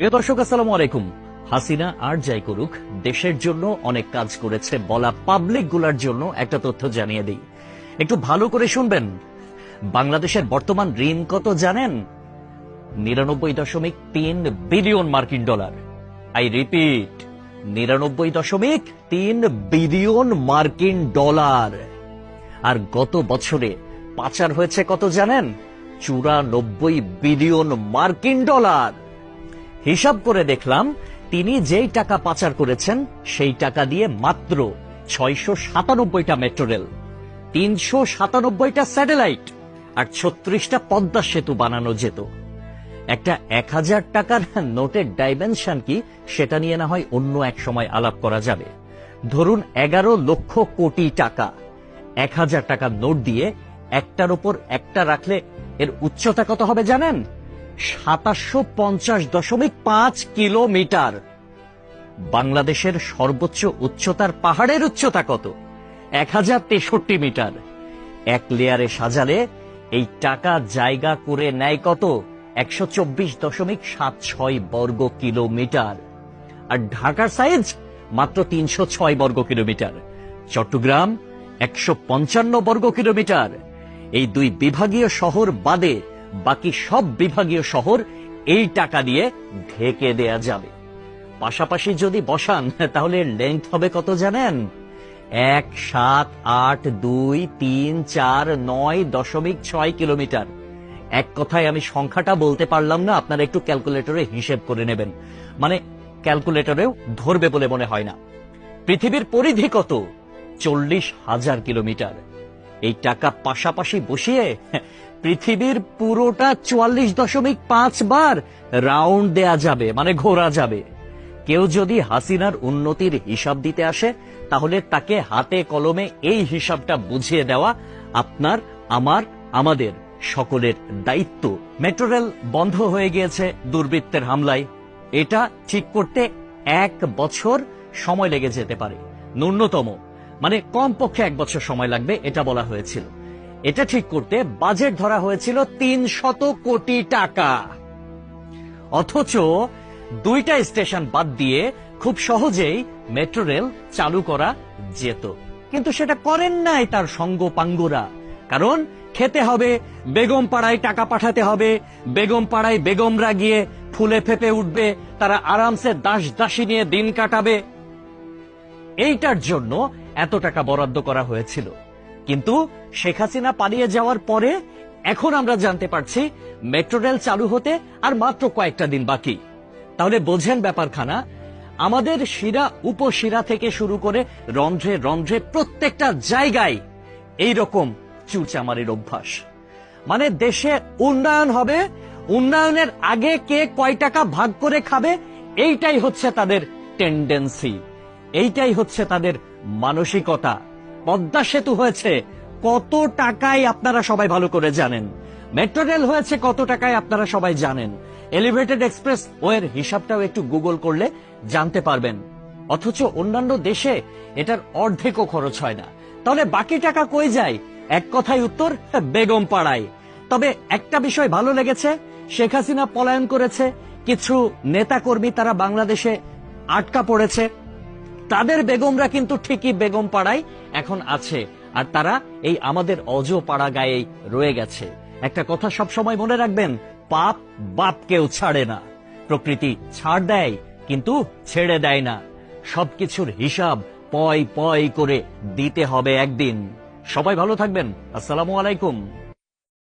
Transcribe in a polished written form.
প্রিয় দর্শক, আসসালামু আলাইকুম। হাসিনা আর যাই করুক, দেশের জন্য অনেক কাজ করেছে বলা পাবলিক গুলার জন্য একটা তথ্য জানিয়ে দিই, একটু ভালো করে শুনবেন। বাংলাদেশের বর্তমান ঋণ কত জানেন? 99.3 বিলিয়ন মার্কিন ডলার। আই রিপিট, 99.3 বিলিয়ন মার্কিন ডলার। আর গত বছরে পাচার হয়েছে কত জানেন? 94 বিলিয়ন মার্কিন ডলার। হিসাব করে দেখলাম, তিনি যেই টাকা পাচার করেছেন সেই টাকা দিয়ে মাত্র 697টা মেট্রো রেল, 397টা স্যাটেলাইট আর 36টা পদ্মা সেতু বানানো যেত। একটা 1000 টাকার নোটের ডাইমেনশন কি, সেটা নিয়ে না হয় অন্য এক সময় আলাপ করা যাবে। ধরুন 11 লক্ষ কোটি টাকা 1000 টাকার নোট দিয়ে একটার উপর একটা রাখলে এর উচ্চতা কত হবে জানেন? 750.5 কিলোমিটার। বাংলাদেশের সর্বোচ্চ উচ্চতার পাহাড়ের উচ্চতা কত? 1063 মিটার। এক লেয়ারে সাজালে এই টাকা জায়গা করে নেয় কত? 124.76 বর্গ কিলোমিটার। আর ঢাকার সাইজ মাত্র 306 বর্গ কিলোমিটার, চট্টগ্রাম 155 বর্গ কিলোমিটার। এই দুই বিভাগীয় শহর বাদে বাকি সব বিভাগীয় শহর এই টাকা দিয়ে ঢেকে দেয়া যাবে। পাশাপাশি যদি বসান তাহলে লেংথ হবে কত জানেন? 1,7,8,2,3,4,9.6 কিলোমিটার। এক কথায় আমি সংখ্যাটা বলতে পারলাম না, আপনারা একটু ক্যালকুলেটরে হিসেব করে নেবেন, মানে ক্যালকুলেটরেও ধরবে বলে মনে হয় না। পৃথিবীর পরিধি কত? 40,000 কিলোমিটার। এই টাকা পাশাপাশি বসিয়ে পৃথিবীর পুরোটা 44.5 বার রাউন্ড দেয়া যাবে, মানে ঘোরা যাবে। কেউ যদি হাসিনার উন্নতির হিসাব দিতে আসে, তাহলে তাকে হাতে কলমে এই হিসাবটা বুঝিয়ে দেওয়া আপনার, আমার, আমাদের সকলের দায়িত্ব। মেট্রো রেল বন্ধ হয়ে গিয়েছে দুর্বৃত্তের হামলায়। এটা ঠিক করতে 1 বছর সময় লেগে যেতে পারে, ন্যূনতম, মানে কমপক্ষে 1 বছর সময় লাগবে এটা বলা হয়েছিল। এটা ঠিক করতে বাজেট ধরা হয়েছিল 300 কোটি টাকা। অথচ 2টা স্টেশন বাদ দিয়ে খুব সহজেই মেট্রো রেল চালু করা যেত, কিন্তু সেটা করেন নাই তার সঙ্গপাঙ্গরা। কারণ খেতে হবে, বেগম পাড়ায় টাকা পাঠাতে হবে, বেগম পাড়ায় বেগমরা গিয়ে ফুলে ফেপে উঠবে, তারা আরামসে দাস দাসী নিয়ে দিন কাটাবে। এইটার জন্য এত টাকা বরাদ্দ করা হয়েছিল। কিন্তু শেখ হাসিনা পালিয়ে যাওয়ার পরে এখন আমরা জানতে পারছি মেট্রো রেল চালু হতে আর মাত্র কয়েকটা দিন বাকি। তাহলে বোঝেন ব্যাপারখানা। আমাদের শিরা উপশিরা থেকে শুরু করে রন্ধ্রে রন্ধ্রে প্রত্যেকটা জায়গায় এইরকম চুরচামারির অভ্যাস। মানে দেশে উন্নয়ন হবে, উন্নয়নের আগে কে কয় টাকা ভাগ করে খাবে, এইটাই হচ্ছে তাদের টেন্ডেন্সি, এইটাই হচ্ছে তাদের মানসিকতা। পদ্মা সেতু হয়েছে কত টাকায় আপনারা সবাই ভালো করে জানেন। মেট্রো রেল হয়েছে কত টাকায় আপনারা সবাই জানেন। এলিভেটেড এক্সপ্রেস ওয়ের হিসাবটাও একটু গুগল করলে জানতে পারবেন। অথচ অন্যান্য দেশে এটার অর্ধেকও খরচ হয় না। তাহলে বাকি টাকা কই যায়? এক কথায় উত্তর, বেগম পাড়ায়। তবে একটা বিষয় ভালো লেগেছে, শেখ হাসিনা পলায়ন করেছে, কিছু নেতাকর্মী তারা বাংলাদেশে আটকা পড়েছে, তাদের বেগমরা কিন্তু ঠিকই বেগম পাড়ায় এখন আছে, আর তারা এই আমাদের অজ পাড়া গায়েই রয়ে গেছে। একটা কথা সব সময় মনে রাখবেন, পাপ বাপকেও ছাড়ে না। প্রকৃতি ছাড় দেয় কিন্তু ছেড়ে দেয় না। সবকিছুর হিসাব পয় পয় করে দিতে হবে একদিন। সবাই ভালো থাকবেন। আসসালামু আলাইকুম।